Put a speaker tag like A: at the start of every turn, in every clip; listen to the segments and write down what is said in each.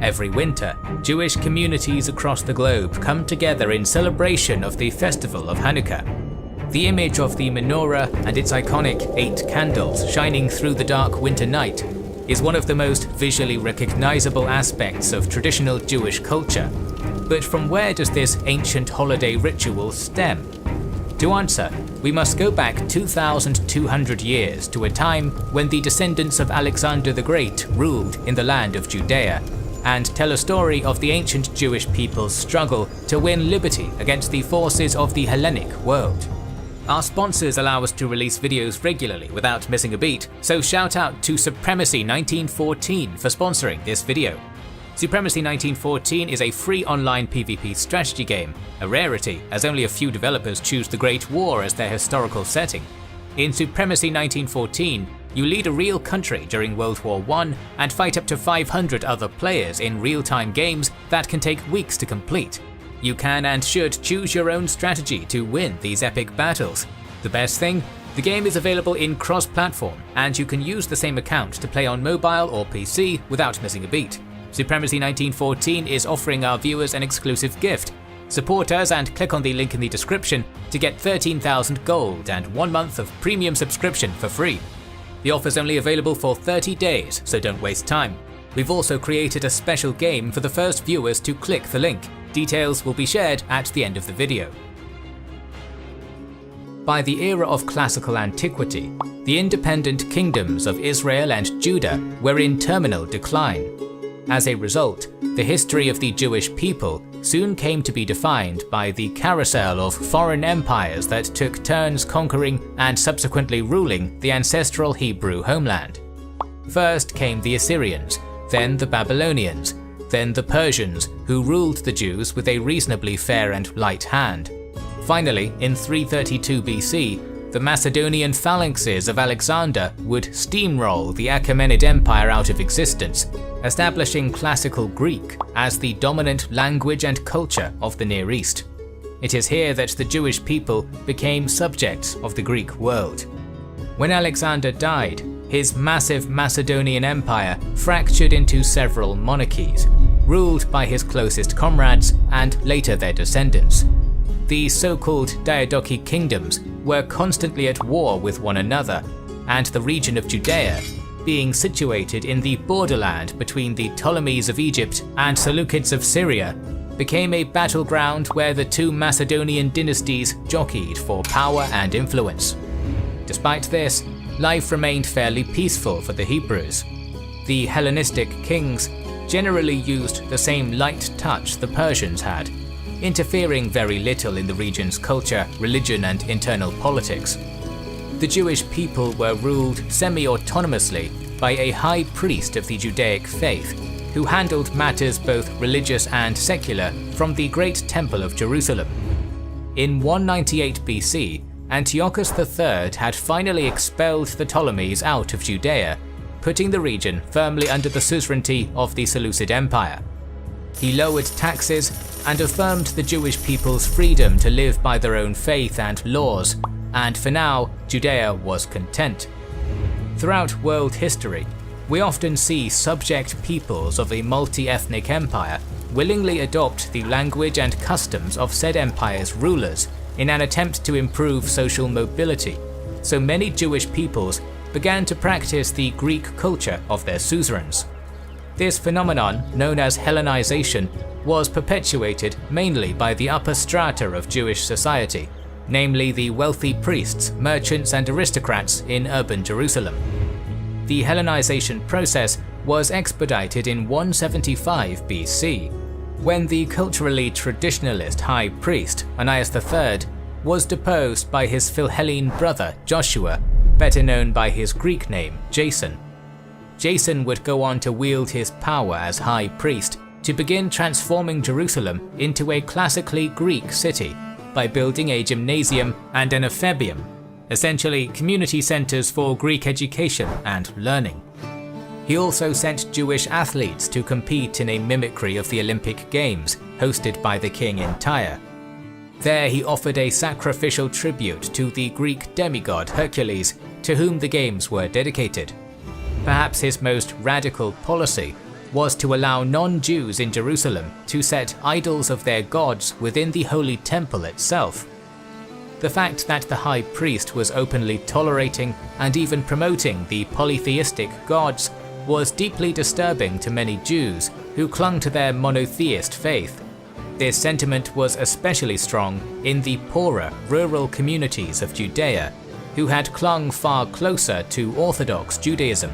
A: Every winter, Jewish communities across the globe come together in celebration of the festival of Hanukkah. The image of the menorah and its iconic 8 candles shining through the dark winter night is one of the most visually recognizable aspects of traditional Jewish culture. But from where does this ancient holiday ritual stem? To answer, we must go back 2,200 years to a time when the descendants of Alexander the Great ruled in the land of Judea, and tell a story of the ancient Jewish people's struggle to win liberty against the forces of the Hellenic world. Our sponsors allow us to release videos regularly without missing a beat, so shout out to Supremacy 1914 for sponsoring this video. Supremacy 1914 is a free online PvP strategy game, a rarity as only a few developers choose the Great War as their historical setting. In Supremacy 1914, you lead a real country during World War I and fight up to 500 other players in real-time games that can take weeks to complete. You can and should choose your own strategy to win these epic battles. The best thing? The game is available in cross-platform, and you can use the same account to play on mobile or PC without missing a beat. Supremacy 1914 is offering our viewers an exclusive gift. Support us and click on the link in the description to get 13,000 gold and 1 month of premium subscription for free. The offer is only available for 30 days, so don't waste time. We've also created a special game for the first viewers to click the link. Details will be shared at the end of the video. By the era of classical antiquity, the independent kingdoms of Israel and Judah were in terminal decline. As a result, the history of the Jewish people soon came to be defined by the carousel of foreign empires that took turns conquering and subsequently ruling the ancestral Hebrew homeland. First came the Assyrians, then the Babylonians, then the Persians, who ruled the Jews with a reasonably fair and light hand. Finally, in 332 BC, the Macedonian phalanxes of Alexander would steamroll the Achaemenid Empire out of existence, establishing Classical Greek as the dominant language and culture of the Near East. It is here that the Jewish people became subjects of the Greek world. When Alexander died, his massive Macedonian empire fractured into several monarchies, ruled by his closest comrades and later their descendants. These so-called Diadochi kingdoms were constantly at war with one another, and the region of Judea, being situated in the borderland between the Ptolemies of Egypt and Seleucids of Syria, became a battleground where the two Macedonian dynasties jockeyed for power and influence. Despite this, life remained fairly peaceful for the Hebrews. The Hellenistic kings generally used the same light touch the Persians had, interfering very little in the region's culture, religion, and internal politics. The Jewish people were ruled semi-autonomously by a high priest of the Judaic faith, who handled matters both religious and secular from the Great Temple of Jerusalem. In 198 BC, Antiochus III had finally expelled the Ptolemies out of Judea, putting the region firmly under the suzerainty of the Seleucid Empire. He lowered taxes and affirmed the Jewish people's freedom to live by their own faith and laws, and for now, Judea was content. Throughout world history, we often see subject peoples of a multi-ethnic empire willingly adopt the language and customs of said empire's rulers in an attempt to improve social mobility, so many Jewish peoples began to practice the Greek culture of their suzerains. This phenomenon, known as Hellenization, was perpetuated mainly by the upper strata of Jewish society, namely the wealthy priests, merchants, and aristocrats in urban Jerusalem. The Hellenization process was expedited in 175 BC, when the culturally traditionalist high priest, Onias III, was deposed by his Philhellene brother Joshua, better known by his Greek name Jason. Jason would go on to wield his power as high priest to begin transforming Jerusalem into a classically Greek city by building a gymnasium and an ephebium, essentially community centers for Greek education and learning. He also sent Jewish athletes to compete in a mimicry of the Olympic Games hosted by the king in Tyre. There he offered a sacrificial tribute to the Greek demigod Hercules, to whom the games were dedicated. Perhaps his most radical policy was to allow non-Jews in Jerusalem to set idols of their gods within the holy temple itself. The fact that the high priest was openly tolerating and even promoting the polytheistic gods was deeply disturbing to many Jews who clung to their monotheist faith. This sentiment was especially strong in the poorer, rural communities of Judea, who had clung far closer to Orthodox Judaism.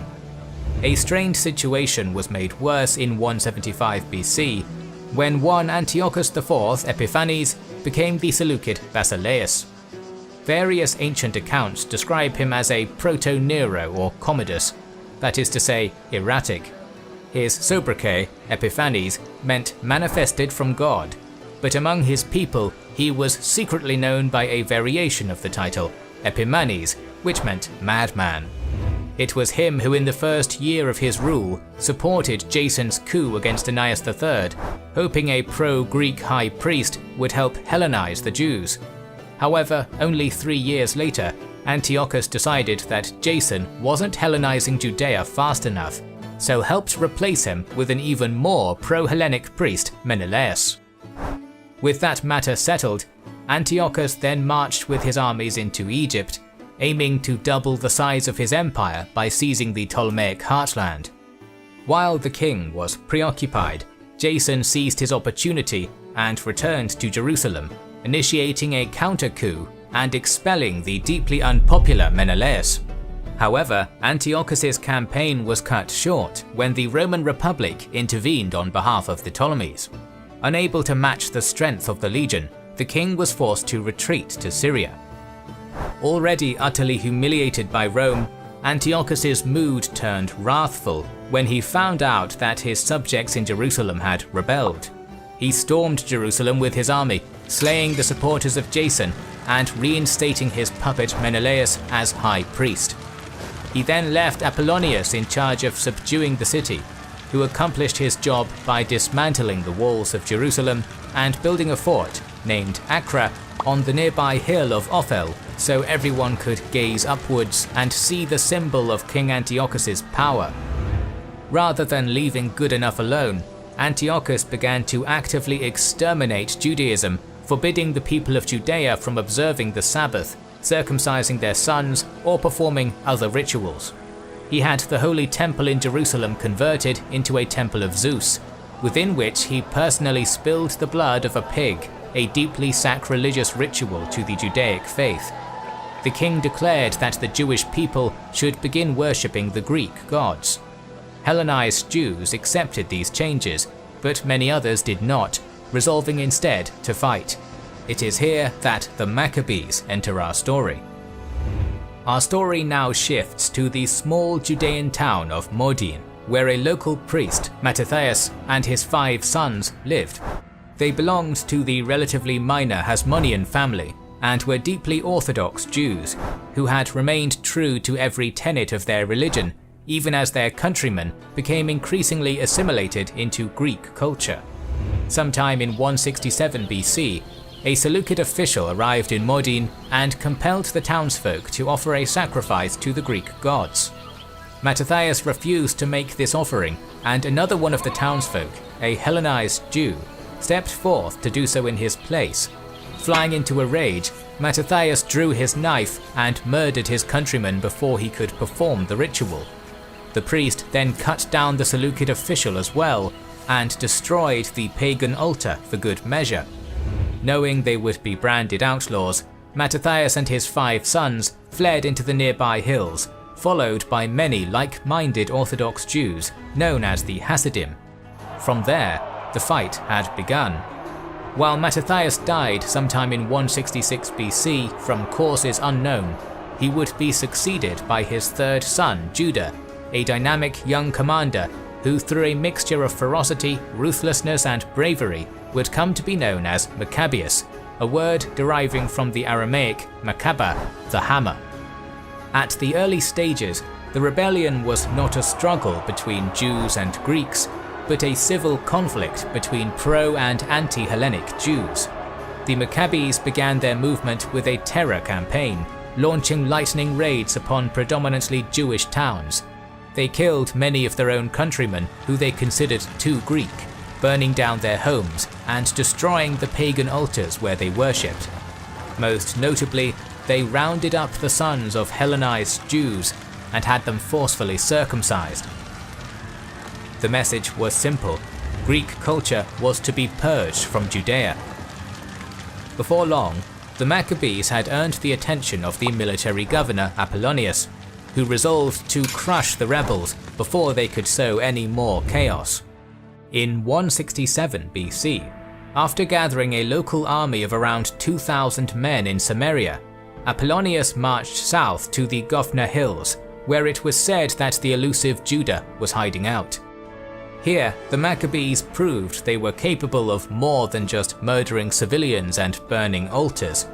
A: A strained situation was made worse in 175 BC, when one Antiochus IV Epiphanes became the Seleucid Basileus. Various ancient accounts describe him as a proto-Nero or Commodus, that is to say, erratic. His sobriquet, Epiphanes, meant manifested from God, but among his people he was secretly known by a variation of the title, Epimanes, which meant madman. It was him who in the first year of his rule supported Jason's coup against Annius III, hoping a pro-Greek high priest would help Hellenize the Jews. However, only 3 years later, Antiochus decided that Jason wasn't Hellenizing Judea fast enough, so helped replace him with an even more pro-Hellenic priest, Menelaus. With that matter settled, Antiochus then marched with his armies into Egypt, aiming to double the size of his empire by seizing the Ptolemaic heartland. While the king was preoccupied, Jason seized his opportunity and returned to Jerusalem, initiating a counter-coup and expelling the deeply unpopular Menelaus. However, Antiochus's campaign was cut short when the Roman Republic intervened on behalf of the Ptolemies. Unable to match the strength of the legion, the king was forced to retreat to Syria. Already utterly humiliated by Rome, Antiochus's mood turned wrathful when he found out that his subjects in Jerusalem had rebelled. He stormed Jerusalem with his army, slaying the supporters of Jason and reinstating his puppet Menelaus as high priest. He then left Apollonius in charge of subduing the city, who accomplished his job by dismantling the walls of Jerusalem and building a fort named Acra on the nearby hill of Ophel, so everyone could gaze upwards and see the symbol of King Antiochus's power. Rather than leaving good enough alone, Antiochus began to actively exterminate Judaism, forbidding the people of Judea from observing the Sabbath, circumcising their sons, or performing other rituals. He had the Holy Temple in Jerusalem converted into a temple of Zeus, within which he personally spilled the blood of a pig, a deeply sacrilegious ritual to the Judaic faith. The king declared that the Jewish people should begin worshipping the Greek gods. Hellenized Jews accepted these changes, but many others did not, resolving instead to fight. It is here that the Maccabees enter our story. Our story now shifts to the small Judean town of Modin, where a local priest, Mattathias, and his 5 sons lived. They belonged to the relatively minor Hasmonean family and were deeply Orthodox Jews who had remained true to every tenet of their religion, even as their countrymen became increasingly assimilated into Greek culture. Sometime in 167 BC, a Seleucid official arrived in Modin and compelled the townsfolk to offer a sacrifice to the Greek gods. Mattathias refused to make this offering, and another one of the townsfolk, a Hellenized Jew, stepped forth to do so in his place. Flying into a rage, Mattathias drew his knife and murdered his countrymen before he could perform the ritual. The priest then cut down the Seleucid official as well, and destroyed the pagan altar for good measure. Knowing they would be branded outlaws, Mattathias and his 5 sons fled into the nearby hills, followed by many like-minded Orthodox Jews known as the Hasidim. From there, the fight had begun. While Mattathias died sometime in 166 BC from causes unknown, he would be succeeded by his 3rd son, Judah, a dynamic young commander who through a mixture of ferocity, ruthlessness and bravery would come to be known as Maccabeus, a word deriving from the Aramaic Maccaba, the hammer. At the early stages, the rebellion was not a struggle between Jews and Greeks, but a civil conflict between pro- and anti-Hellenic Jews. The Maccabees began their movement with a terror campaign, launching lightning raids upon predominantly Jewish towns. They killed many of their own countrymen who they considered too Greek, burning down their homes and destroying the pagan altars where they worshipped. Most notably, they rounded up the sons of Hellenized Jews and had them forcefully circumcised. The message was simple: Greek culture was to be purged from Judea. Before long, the Maccabees had earned the attention of the military governor Apollonius, who resolved to crush the rebels before they could sow any more chaos. In 167 BC, after gathering a local army of around 2,000 men in Samaria, Apollonius marched south to the Gophna Hills, where it was said that the elusive Judah was hiding out. Here, the Maccabees proved they were capable of more than just murdering civilians and burning altars.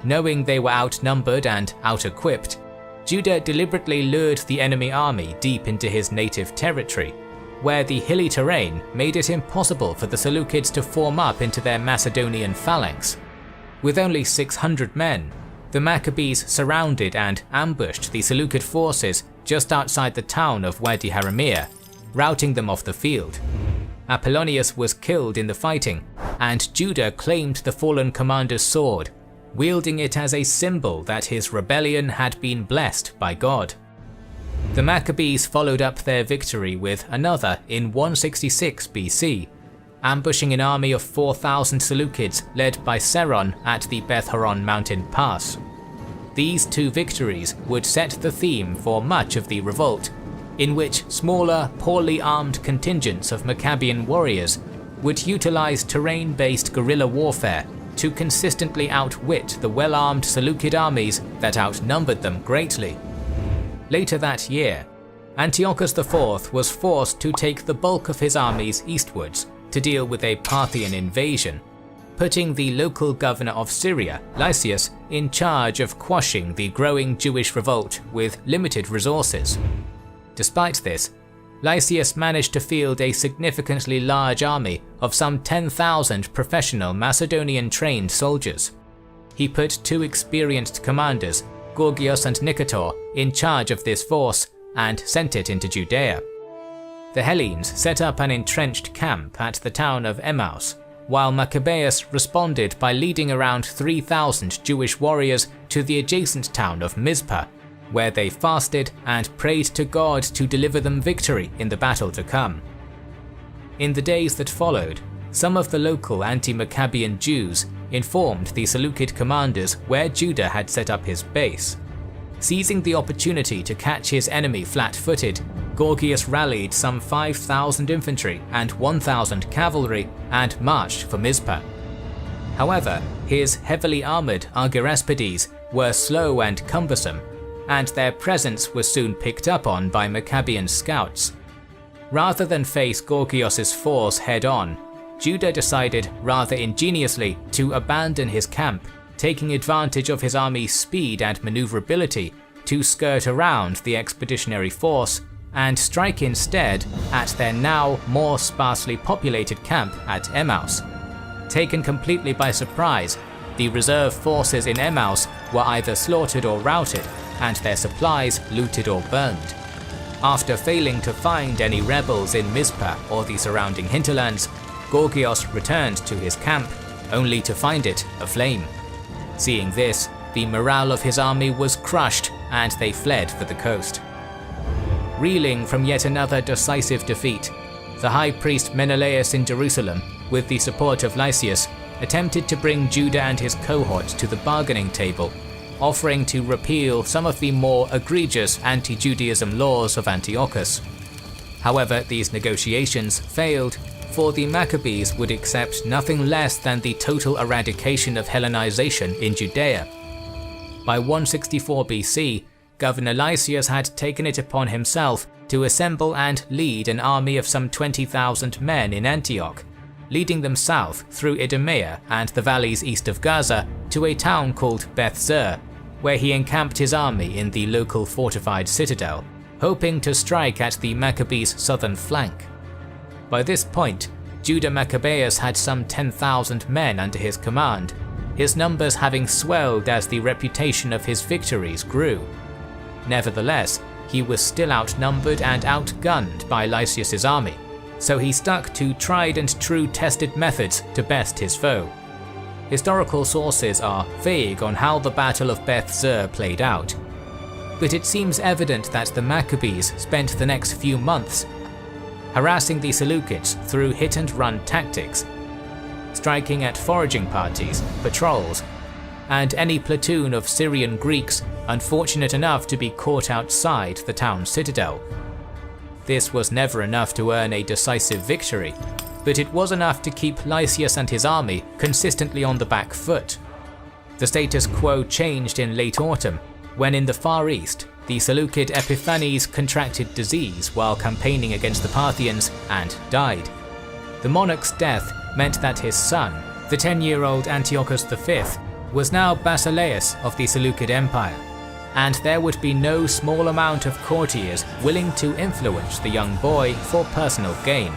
A: Knowing they were outnumbered and out-equipped, Judah deliberately lured the enemy army deep into his native territory, where the hilly terrain made it impossible for the Seleucids to form up into their Macedonian phalanx. With only 600 men, the Maccabees surrounded and ambushed the Seleucid forces just outside the town of Wadi Haramir, routing them off the field. Apollonius was killed in the fighting, and Judah claimed the fallen commander's sword, wielding it as a symbol that his rebellion had been blessed by God. The Maccabees followed up their victory with another in 166 BC, ambushing an army of 4,000 Seleucids led by Seron at the Beth Horon mountain pass. These two victories would set the theme for much of the revolt, in which smaller, poorly armed contingents of Mccabean warriors would utilize terrain-based guerrilla warfare to consistently outwit the well-armed Seleucid armies that outnumbered them greatly. Later that year, Antiochus IV was forced to take the bulk of his armies eastwards to deal with a Parthian invasion, putting the local governor of Syria, Lysias, in charge of quashing the growing Jewish revolt with limited resources. Despite this, Lysias managed to field a significantly large army of some 10,000 professional Macedonian-trained soldiers. He put two experienced commanders, Gorgias and Nicator, in charge of this force and sent it into Judea. The Hellenes set up an entrenched camp at the town of Emmaus, while Maccabeus responded by leading around 3,000 Jewish warriors to the adjacent town of Mizpah, where they fasted and prayed to God to deliver them victory in the battle to come. In the days that followed, some of the local anti-Maccabean Jews informed the Seleucid commanders where Judah had set up his base. Seizing the opportunity to catch his enemy flat-footed, Gorgias rallied some 5,000 infantry and 1,000 cavalry and marched for Mizpah. However, his heavily armoured Argyraspides were slow and cumbersome, and their presence was soon picked up on by Maccabean scouts. Rather than face Gorgias' force head-on, Judah decided rather ingeniously to abandon his camp, taking advantage of his army's speed and maneuverability to skirt around the expeditionary force and strike instead at their now more sparsely populated camp at Emmaus. Taken completely by surprise, the reserve forces in Emmaus were either slaughtered or routed, and their supplies looted or burned. After failing to find any rebels in Mizpah or the surrounding hinterlands, Gorgias returned to his camp, only to find it aflame. Seeing this, the morale of his army was crushed and they fled for the coast. Reeling from yet another decisive defeat, the high priest Menelaus in Jerusalem, with the support of Lysias, attempted to bring Judah and his cohort to the bargaining table, offering to repeal some of the more egregious anti-Judaism laws of Antiochus. However, these negotiations failed, for the Maccabees would accept nothing less than the total eradication of Hellenization in Judea. By 164 BC, Governor Lysias had taken it upon himself to assemble and lead an army of some 20,000 men in Antioch, leading them south through Idumea and the valleys east of Gaza to a town called Beth Zur, where he encamped his army in the local fortified citadel, hoping to strike at the Maccabees' southern flank. By this point, Judah Maccabeus had some 10,000 men under his command, his numbers having swelled as the reputation of his victories grew. Nevertheless, he was still outnumbered and outgunned by Lysias's army, so he stuck to tried and true tested methods to best his foe. Historical sources are vague on how the Battle of Beth Zur played out, but it seems evident that the Maccabees spent the next few months harassing the Seleucids through hit-and-run tactics, striking at foraging parties, patrols, and any platoon of Syrian Greeks unfortunate enough to be caught outside the town's citadel. This was never enough to earn a decisive victory, but it was enough to keep Lysias and his army consistently on the back foot. The status quo changed in late autumn, when in the Far East, the Seleucid Epiphanes contracted disease while campaigning against the Parthians and died. The monarch's death meant that his son, the 10-year-old Antiochus V, was now Basileus of the Seleucid Empire, and there would be no small amount of courtiers willing to influence the young boy for personal gain.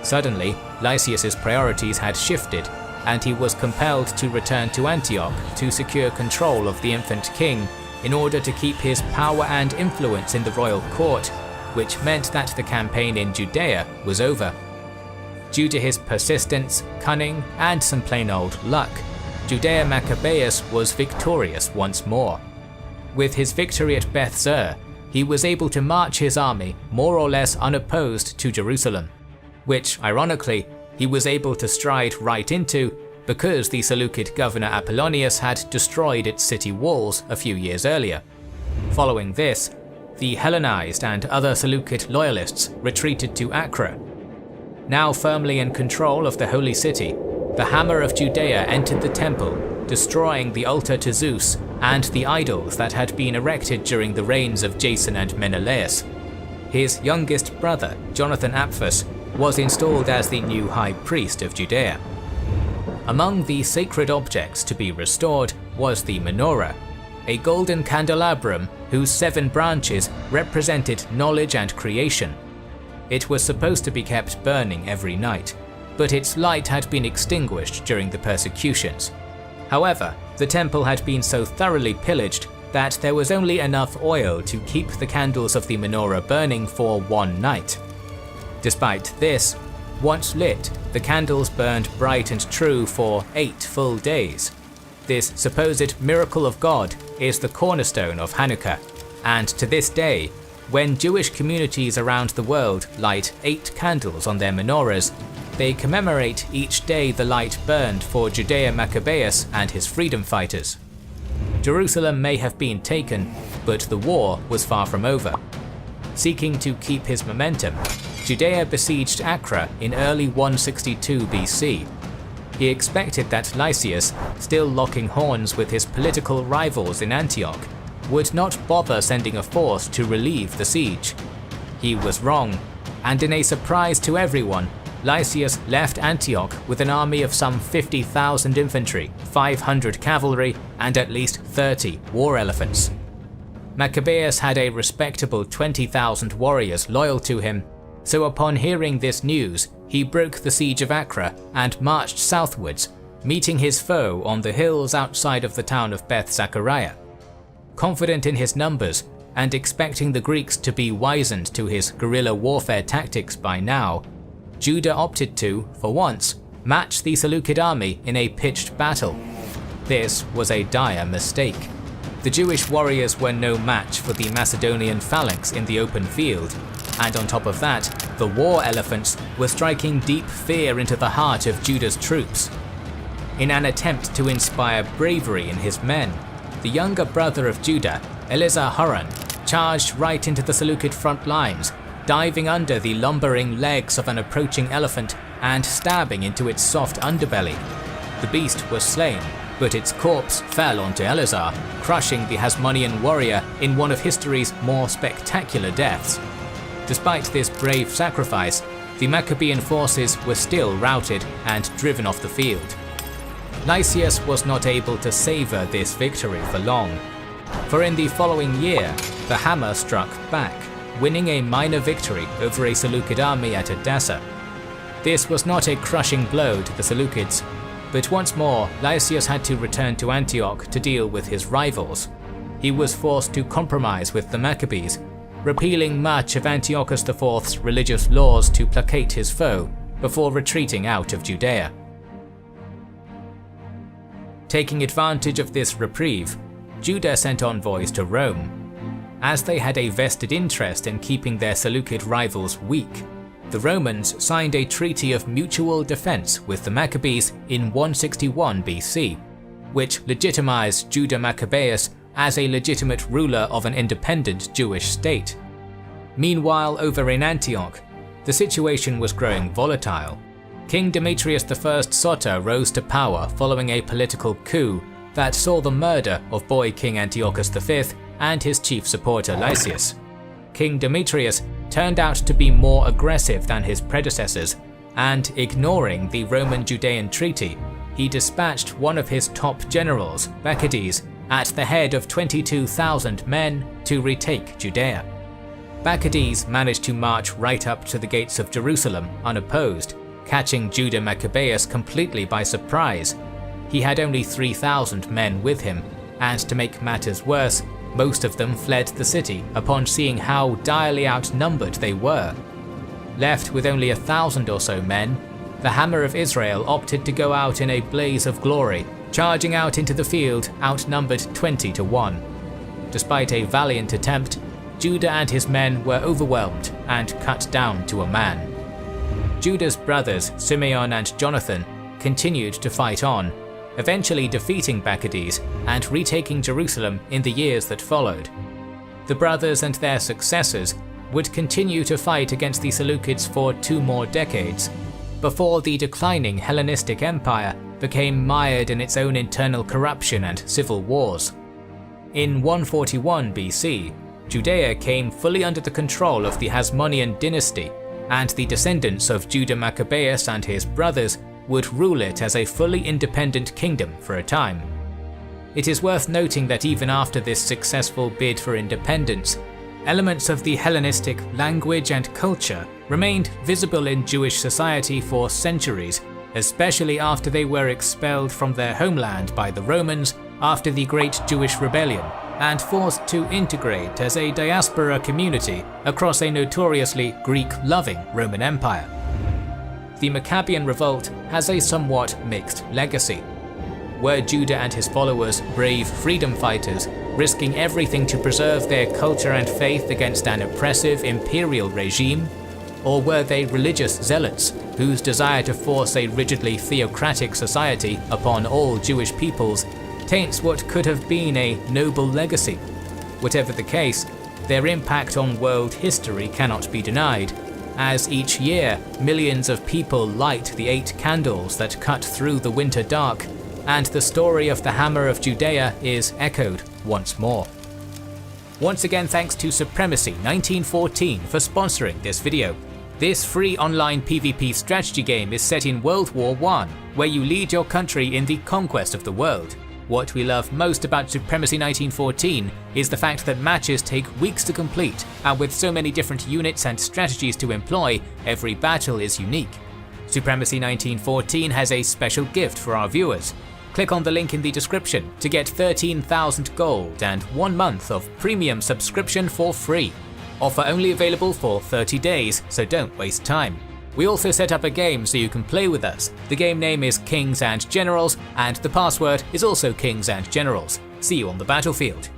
A: Suddenly, Lysias's priorities had shifted, and he was compelled to return to Antioch to secure control of the infant king in order to keep his power and influence in the royal court, which meant that the campaign in Judea was over. Due to his persistence, cunning, and some plain old luck, Judea Maccabeus was victorious once more. With his victory at Beth Zur, he was able to march his army more or less unopposed to Jerusalem, which, ironically, he was able to stride right into because the Seleucid governor Apollonius had destroyed its city walls a few years earlier. Following this, the Hellenized and other Seleucid loyalists retreated to Acre. Now firmly in control of the holy city, the Hammer of Judea entered the temple, destroying the altar to Zeus and the idols that had been erected during the reigns of Jason and Menelaus. His youngest brother, Jonathan Apphus, was installed as the new high priest of Judea. Among the sacred objects to be restored was the menorah, a golden candelabrum whose 7 branches represented knowledge and creation. It was supposed to be kept burning every night, but its light had been extinguished during the persecutions. However, the temple had been so thoroughly pillaged that there was only enough oil to keep the candles of the menorah burning for 1 night. Despite this, once lit, the candles burned bright and true for 8 full days. This supposed miracle of God is the cornerstone of Hanukkah, and to this day, when Jewish communities around the world light 8 candles on their menorahs, they commemorate each day the light burned for Judea Maccabeus and his freedom fighters. Jerusalem may have been taken, but the war was far from over. Seeking to keep his momentum, Judea besieged Acre in early 162 BC. He expected that Lysias, still locking horns with his political rivals in Antioch, would not bother sending a force to relieve the siege. He was wrong, and in a surprise to everyone, Lysias left Antioch with an army of some 50,000 infantry, 500 cavalry, and at least 30 war elephants. Maccabeus had a respectable 20,000 warriors loyal to him, so upon hearing this news, he broke the siege of Acre and marched southwards, meeting his foe on the hills outside of the town of Beth Zachariah. Confident in his numbers, and expecting the Greeks to be wizened to his guerrilla warfare tactics by now, Judah opted to, for once, match the Seleucid army in a pitched battle. This was a dire mistake. The Jewish warriors were no match for the Macedonian phalanx in the open field, and on top of that, the war elephants were striking deep fear into the heart of Judah's troops. In an attempt to inspire bravery in his men, the younger brother of Judah, Elizur-Haran, charged right into the Seleucid front lines, diving under the lumbering legs of an approaching elephant and stabbing into its soft underbelly. The beast was slain, but its corpse fell onto Elazar, crushing the Hasmonean warrior in one of history's more spectacular deaths. Despite this brave sacrifice, the Maccabean forces were still routed and driven off the field. Lysias was not able to savour this victory for long, for in the following year, the hammer struck back, winning a minor victory over a Seleucid army at Edessa. This was not a crushing blow to the Seleucids, but once more Lysias had to return to Antioch to deal with his rivals. He was forced to compromise with the Maccabees, repealing much of Antiochus IV's religious laws to placate his foe, before retreating out of Judea. Taking advantage of this reprieve, Judah sent envoys to Rome. As they had a vested interest in keeping their Seleucid rivals weak, the Romans signed a treaty of mutual defense with the Maccabees in 161 BC, which legitimized Judah Maccabeus as a legitimate ruler of an independent Jewish state. Meanwhile, over in Antioch, the situation was growing volatile. King Demetrius I Soter rose to power following a political coup that saw the murder of boy King Antiochus V and his chief supporter Lysias. King Demetrius turned out to be more aggressive than his predecessors, and ignoring the Roman-Judean treaty, he dispatched one of his top generals, Bacchides, at the head of 22,000 men to retake Judea. Bacchides managed to march right up to the gates of Jerusalem unopposed, catching Judah Maccabeus completely by surprise. He had only 3,000 men with him, and to make matters worse, most of them fled the city upon seeing how direly outnumbered they were. Left with only 1,000 or so men, the Hammer of Israel opted to go out in a blaze of glory, charging out into the field outnumbered 20 to 1. Despite a valiant attempt, Judah and his men were overwhelmed and cut down to a man. Judah's brothers Simeon and Jonathan continued to fight on, eventually defeating Bacchides and retaking Jerusalem in the years that followed. The brothers and their successors would continue to fight against the Seleucids for 2 more decades, before the declining Hellenistic Empire became mired in its own internal corruption and civil wars. In 141 BC, Judea came fully under the control of the Hasmonean dynasty, and the descendants of Judah Maccabeus and his brothers would rule it as a fully independent kingdom for a time. It is worth noting that even after this successful bid for independence, elements of the Hellenistic language and culture remained visible in Jewish society for centuries, especially after they were expelled from their homeland by the Romans after the Great Jewish Rebellion and forced to integrate as a diaspora community across a notoriously Greek-loving Roman Empire. The Mccabean Revolt has a somewhat mixed legacy. Were Judah and his followers brave freedom fighters, risking everything to preserve their culture and faith against an oppressive imperial regime? Or were they religious zealots whose desire to force a rigidly theocratic society upon all Jewish peoples taints what could have been a noble legacy? Whatever the case, their impact on world history cannot be denied, as each year millions of people light the 8 candles that cut through the winter dark, and the story of the Hammer of Judea is echoed once more. Once again, thanks to Supremacy 1914 for sponsoring this video. This free online PvP strategy game is set in World War I, where you lead your country in the conquest of the world. What we love most about Supremacy 1914 is the fact that matches take weeks to complete, and with so many different units and strategies to employ, every battle is unique. Supremacy 1914 has a special gift for our viewers. Click on the link in the description to get 13,000 gold and 1 month of premium subscription for free. Offer only available for 30 days, so don't waste time. We also set up a game so you can play with us. The game name is Kings and Generals, and the password is also Kings and Generals. See you on the battlefield.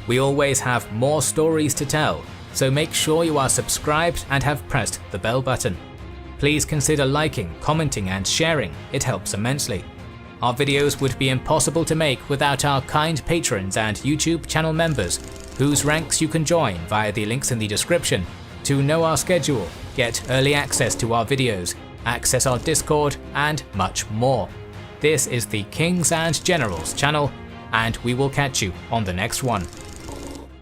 A: We always have more stories to tell, so make sure you are subscribed and have pressed the bell button. Please consider liking, commenting and sharing, it helps immensely. Our videos would be impossible to make without our kind patrons and YouTube channel members, whose ranks you can join via the links in the description, to know our schedule, get early access to our videos, access our Discord, and much more. This is the Kings and Generals channel, and we will catch you on the next one.